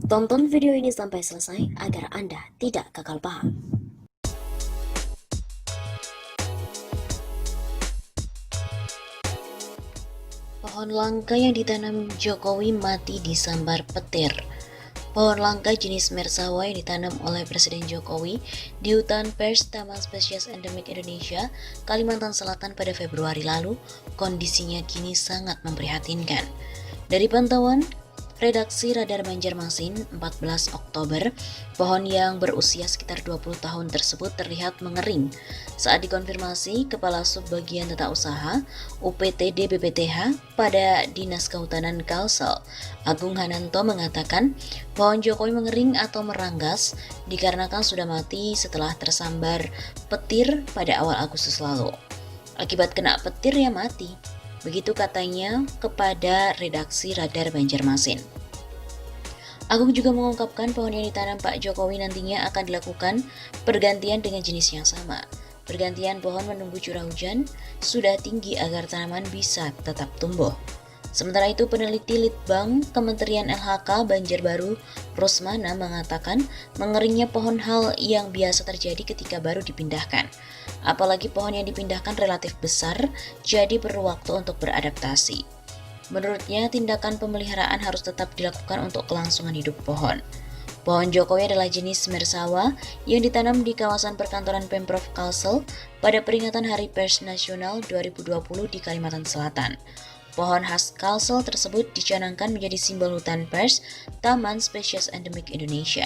Tonton video ini sampai selesai agar Anda tidak gagal paham. Pohon langka yang ditanam Jokowi mati disambar petir. Pohon langka jenis Mersawa yang ditanam oleh Presiden Jokowi di hutan pers Taman Spesies Endemik Indonesia, Kalimantan Selatan pada Februari lalu, kondisinya kini sangat memprihatinkan. Dari pantauan Redaksi Radar Banjarmasin 14 Oktober, pohon yang berusia sekitar 20 tahun tersebut terlihat mengering. Saat dikonfirmasi, Kepala Subbagian Tata Usaha UPTD BPTH pada Dinas Kehutanan Kalsel, Agung Hananto mengatakan pohon Jokowi mengering atau meranggas dikarenakan sudah mati setelah tersambar petir pada awal Agustus lalu. Akibat kena petir ya mati. Begitu katanya kepada redaksi Radar Banjarmasin. Agung juga mengungkapkan pohon yang ditanam Pak Jokowi nantinya akan dilakukan pergantian dengan jenis yang sama. Pergantian pohon menunggu curah hujan sudah tinggi agar tanaman bisa tetap tumbuh. Sementara itu, peneliti Litbang Kementerian LHK Banjarbaru Rusmana mengatakan mengeringnya pohon hal yang biasa terjadi ketika baru dipindahkan. Apalagi pohon yang dipindahkan relatif besar, jadi perlu waktu untuk beradaptasi. Menurutnya, tindakan pemeliharaan harus tetap dilakukan untuk kelangsungan hidup pohon. Pohon Jokowi adalah jenis Mersawa yang ditanam di kawasan perkantoran Pemprov Kalsel pada peringatan Hari Pers Nasional 2020 di Kalimantan Selatan. Pohon khas Kalsel tersebut dicanangkan menjadi simbol hutan pers Taman Spesies Endemik Indonesia.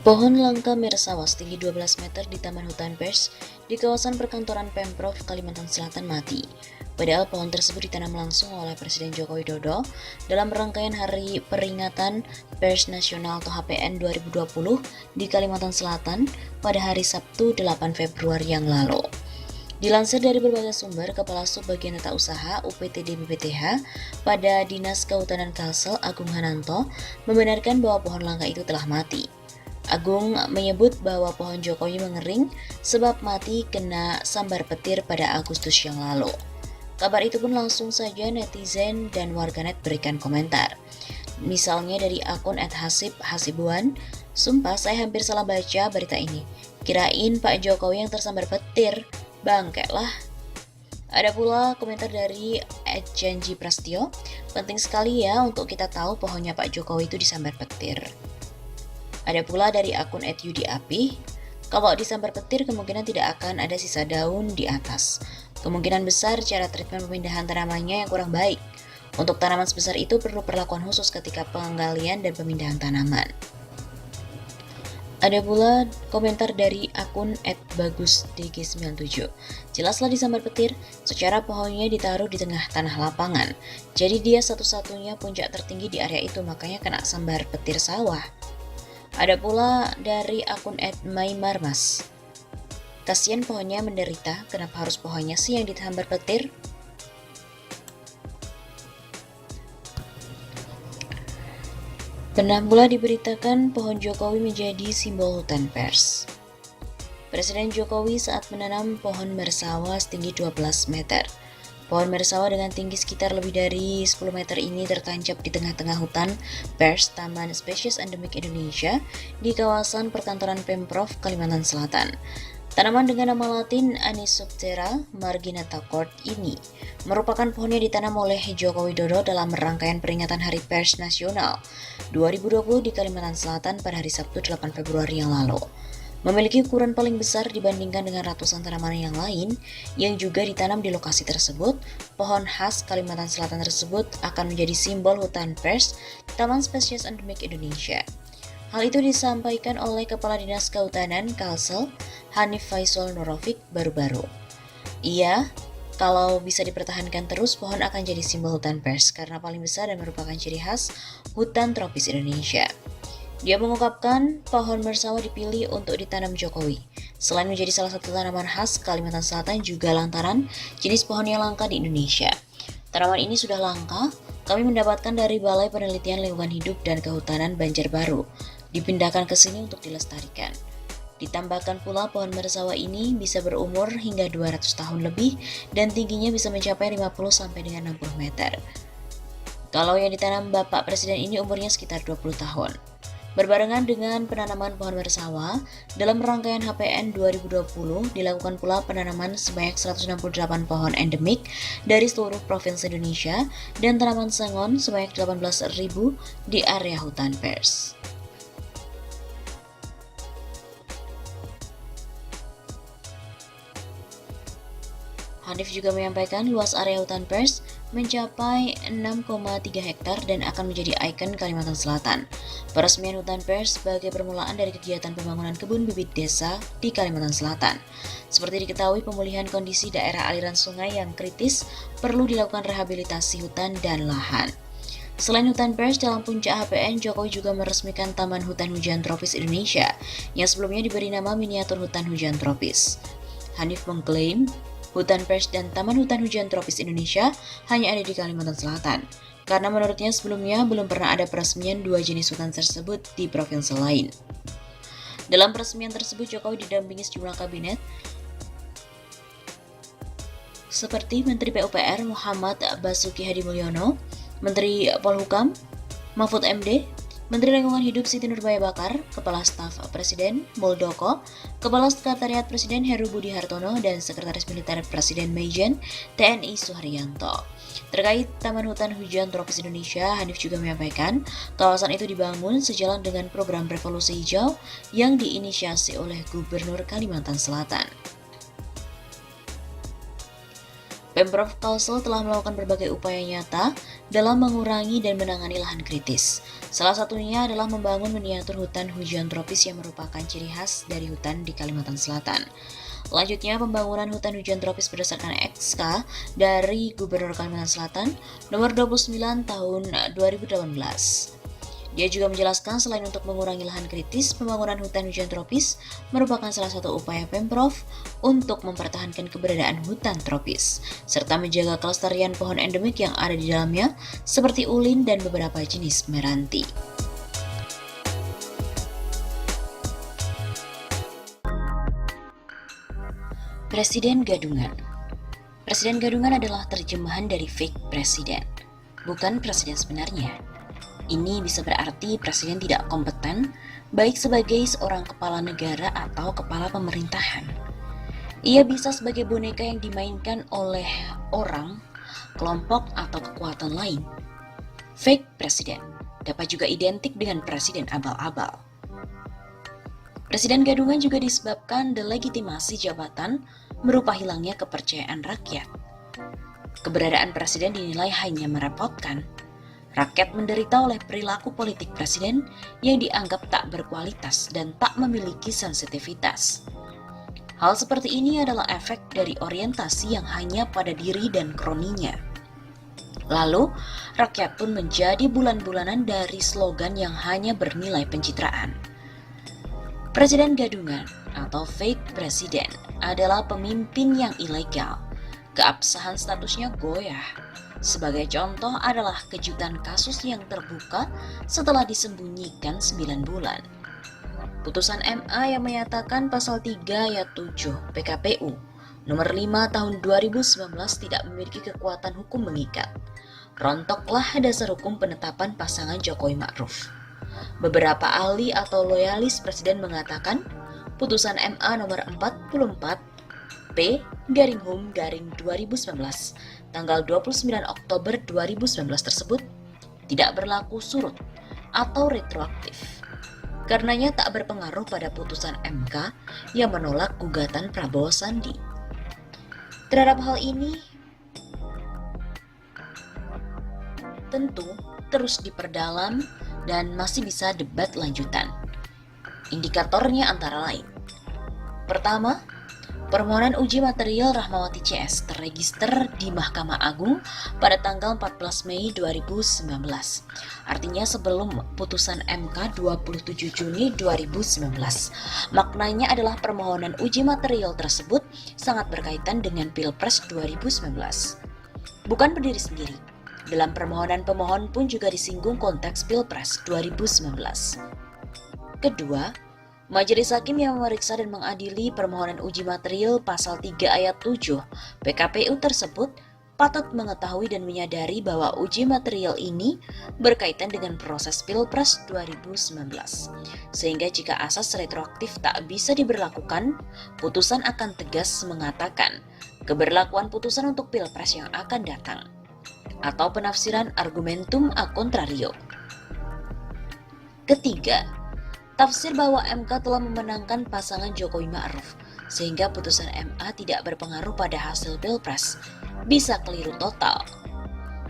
Pohon langka Mersawa setinggi 12 meter di Taman Hutan Pers di kawasan perkantoran Pemprov Kalimantan Selatan mati. Padahal pohon tersebut ditanam langsung oleh Presiden Joko Widodo dalam rangkaian Hari Peringatan Pers Nasional atau HPN 2020 di Kalimantan Selatan pada hari Sabtu 8 Februari yang lalu. Dilansir dari berbagai sumber, Kepala Subbagian Tata Usaha UPTD BPTH pada Dinas Kehutanan Kalsel, Agung Hananto, membenarkan bahwa pohon langka itu telah mati. Agung menyebut bahwa pohon Jokowi mengering sebab mati kena sambar petir pada Agustus yang lalu. Kabar itu pun langsung saja netizen dan warganet berikan komentar. Misalnya dari akun @hasib_hasibuan, "Sumpah saya hampir salah baca berita ini. Kirain Pak Jokowi yang tersambar petir. Bangke lah." Ada pula komentar dari @janji Prastio, "Penting sekali ya untuk kita tahu pohonnya Pak Jokowi itu disambar petir." Ada pula dari akun @yudiapi, "Kalau disambar petir kemungkinan tidak akan ada sisa daun di atas. Kemungkinan besar cara treatment pemindahan tanamannya yang kurang baik. Untuk tanaman sebesar itu perlu perlakuan khusus ketika penggalian dan pemindahan tanaman." Ada pula komentar dari akun @bagusdg97. "Jelaslah disambar petir, secara pohonnya ditaruh di tengah tanah lapangan. Jadi dia satu-satunya puncak tertinggi di area itu, makanya kena sambar petir sawah." Ada pula dari akun @maimarmas. "Kasian pohonnya menderita, kenapa harus pohonnya sih yang disambar petir?" Pernah pula diberitakan pohon Jokowi menjadi simbol hutan pers. Presiden Jokowi saat menanam pohon Mersawa setinggi 12 meter. Pohon Mersawa dengan tinggi sekitar lebih dari 10 meter ini tertancap di tengah-tengah hutan pers Taman Spesies Endemik Indonesia di kawasan perkantoran Pemprov Kalimantan Selatan. Tanaman dengan nama latin Anisoptera marginata Court ini merupakan pohon yang ditanam oleh Joko Widodo dalam rangkaian peringatan Hari Pers Nasional 2020 di Kalimantan Selatan pada hari Sabtu 8 Februari yang lalu. Memiliki ukuran paling besar dibandingkan dengan ratusan tanaman yang lain yang juga ditanam di lokasi tersebut, pohon khas Kalimantan Selatan tersebut akan menjadi simbol hutan pers Taman Spesies Endemik Indonesia. Hal itu disampaikan oleh Kepala Dinas Kehutanan Kalsel, Hanif Faisal Nurofik baru-baru. Iya, kalau bisa dipertahankan terus, pohon akan jadi simbol hutan pers karena paling besar dan merupakan ciri khas hutan tropis Indonesia. Dia mengungkapkan pohon Mersawa dipilih untuk ditanam Jokowi. Selain menjadi salah satu tanaman khas Kalimantan Selatan juga lantaran jenis pohon yang langka di Indonesia. Tanaman ini sudah langka, kami mendapatkan dari Balai Penelitian Lingkungan Hidup dan Kehutanan Banjarbaru. Dipindahkan ke sini untuk dilestarikan. Ditambahkan pula pohon Mersawa ini bisa berumur hingga 200 tahun lebih dan tingginya bisa mencapai 50 sampai dengan 60 meter. Kalau yang ditanam Bapak Presiden ini umurnya sekitar 20 tahun. Berbarengan dengan penanaman pohon bersawa, dalam rangkaian HPN 2020 dilakukan pula penanaman sebanyak 168 pohon endemik dari seluruh provinsi Indonesia dan tanaman sengon sebanyak 18.000 di area hutan pers. Hanif juga menyampaikan luas area hutan pers mencapai 6,3 hektar dan akan menjadi ikon Kalimantan Selatan. Peresmian hutan pers sebagai permulaan dari kegiatan pembangunan kebun bibit desa di Kalimantan Selatan. Seperti diketahui, pemulihan kondisi daerah aliran sungai yang kritis perlu dilakukan rehabilitasi hutan dan lahan. Selain hutan pers, dalam puncak HPN, Jokowi juga meresmikan Taman Hutan Hujan Tropis Indonesia yang sebelumnya diberi nama Miniatur Hutan Hujan Tropis. Hanif mengklaim hutan pers dan Taman Hutan Hujan Tropis Indonesia hanya ada di Kalimantan Selatan, karena menurutnya sebelumnya belum pernah ada peresmian dua jenis hutan tersebut di provinsi lain. Dalam peresmian tersebut, Jokowi didampingi sejumlah kabinet, seperti Menteri PUPR Muhammad Basuki Hadimulyono, Menteri Polhukam Mahfud MD, Menteri Lingkungan Hidup Siti Nurbaya Bakar, Kepala Staf Presiden Muldoko, Kepala Sekretariat Presiden Heru Budi Hartono, dan Sekretaris Militer Presiden Maijen TNI Suharyanto. Terkait Taman Hutan Hujan Tropis Indonesia, Hanif juga menyampaikan kawasan itu dibangun sejalan dengan program Revolusi Hijau yang diinisiasi oleh Gubernur Kalimantan Selatan. Pemprov Kalsel telah melakukan berbagai upaya nyata dalam mengurangi dan menangani lahan kritis. Salah satunya adalah membangun miniatur hutan hujan tropis yang merupakan ciri khas dari hutan di Kalimantan Selatan. Selanjutnya, pembangunan hutan hujan tropis berdasarkan SK dari Gubernur Kalimantan Selatan nomor 29 tahun 2018. Dia juga menjelaskan selain untuk mengurangi lahan kritis, pembangunan hutan hujan tropis merupakan salah satu upaya Pemprov untuk mempertahankan keberadaan hutan tropis, serta menjaga kelestarian pohon endemik yang ada di dalamnya, seperti ulin dan beberapa jenis meranti. Presiden Gadungan. Presiden Gadungan adalah terjemahan dari fake presiden, bukan presiden sebenarnya. Ini bisa berarti presiden tidak kompeten, baik sebagai seorang kepala negara atau kepala pemerintahan. Ia bisa sebagai boneka yang dimainkan oleh orang, kelompok, atau kekuatan lain. Fake presiden dapat juga identik dengan presiden abal-abal. Presiden Gadungan juga disebabkan delegitimasi jabatan berupa hilangnya kepercayaan rakyat. Keberadaan presiden dinilai hanya merepotkan. Rakyat menderita oleh perilaku politik presiden yang dianggap tak berkualitas dan tak memiliki sensitivitas. Hal seperti ini adalah efek dari orientasi yang hanya pada diri dan kroninya. Lalu, rakyat pun menjadi bulan-bulanan dari slogan yang hanya bernilai pencitraan. Presiden Gadungan atau fake presiden adalah pemimpin yang ilegal. Keabsahan statusnya goyah. Sebagai contoh adalah kejutan kasus yang terbuka setelah disembunyikan 9 bulan. Putusan MA yang menyatakan pasal 3 ayat 7 PKPU nomor 5 tahun 2019 tidak memiliki kekuatan hukum mengikat. Rontoklah dasar hukum penetapan pasangan Jokowi Ma'ruf. Beberapa ahli atau loyalis presiden mengatakan putusan MA nomor 44 P/Hum/2019 tanggal 29 Oktober 2019 tersebut tidak berlaku surut atau retroaktif. Karenanya tak berpengaruh pada putusan MK yang menolak gugatan Prabowo Sandi. Terhadap hal ini, tentu terus diperdalam dan masih bisa debat lanjutan. Indikatornya antara lain. Pertama, permohonan uji material Rahmawati CS terregister di Mahkamah Agung pada tanggal 14 Mei 2019. Artinya sebelum putusan MK 27 Juni 2019. Maknanya adalah permohonan uji material tersebut sangat berkaitan dengan Pilpres 2019. Bukan berdiri sendiri. Dalam permohonan pemohon pun juga disinggung konteks Pilpres 2019. Kedua, Majelis Hakim yang memeriksa dan mengadili permohonan uji material pasal 3 ayat 7 PKPU tersebut patut mengetahui dan menyadari bahwa uji material ini berkaitan dengan proses Pilpres 2019. Sehingga jika asas retroaktif tak bisa diberlakukan, putusan akan tegas mengatakan keberlakuan putusan untuk Pilpres yang akan datang, atau penafsiran argumentum a contrario. Ketiga, tafsir bahwa MK telah memenangkan pasangan Jokowi Ma'ruf, sehingga putusan MA tidak berpengaruh pada hasil Pilpres, bisa keliru total.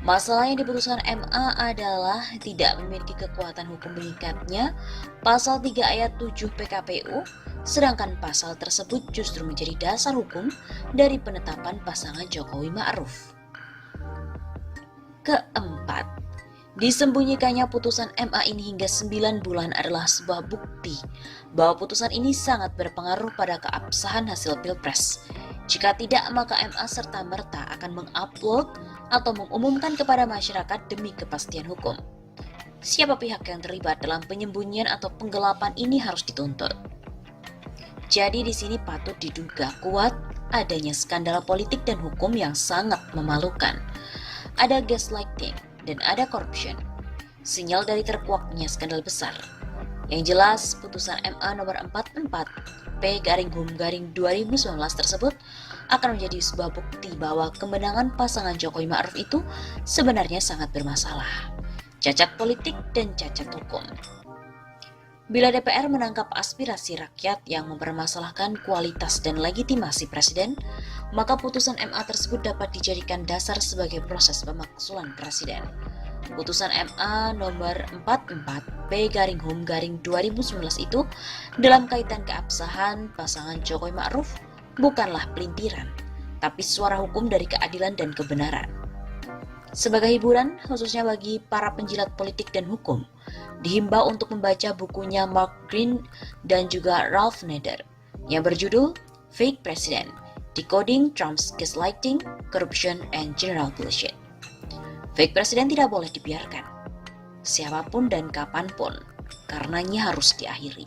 Masalah yang diputuskan MA adalah tidak memiliki kekuatan hukum mengikatnya pasal 3 ayat 7 PKPU, sedangkan pasal tersebut justru menjadi dasar hukum dari penetapan pasangan Jokowi Ma'ruf. Keempat, disembunyikannya putusan MA ini hingga 9 bulan adalah sebuah bukti bahwa putusan ini sangat berpengaruh pada keabsahan hasil Pilpres. Jika tidak, maka MA serta-merta akan mengupload atau mengumumkan kepada masyarakat demi kepastian hukum. Siapa pihak yang terlibat dalam penyembunyian atau penggelapan ini harus dituntut. Jadi di sini patut diduga kuat adanya skandal politik dan hukum yang sangat memalukan. Ada gaslighting dan ada corruption. Sinyal dari terkuaknya skandal besar. Yang jelas, putusan MA nomor 44 P/Hum/2019 tersebut akan menjadi sebuah bukti bahwa kemenangan pasangan Jokowi Ma'ruf itu sebenarnya sangat bermasalah, cacat politik dan cacat hukum. Bila DPR menangkap aspirasi rakyat yang mempermasalahkan kualitas dan legitimasi presiden, maka putusan MA tersebut dapat dijadikan dasar sebagai proses pemakzulan presiden. Putusan MA nomor 44 P/Hum/2019 itu dalam kaitan keabsahan pasangan Jokowi Ma'ruf bukanlah pelintiran, tapi suara hukum dari keadilan dan kebenaran. Sebagai hiburan, khususnya bagi para penjilat politik dan hukum, dihimbau untuk membaca bukunya Mark Green dan juga Ralph Nader yang berjudul Fake President: Decoding Trump's Gaslighting, Corruption, and General Bullshit. Fake President tidak boleh dibiarkan, siapapun dan kapanpun, karenanya harus diakhiri.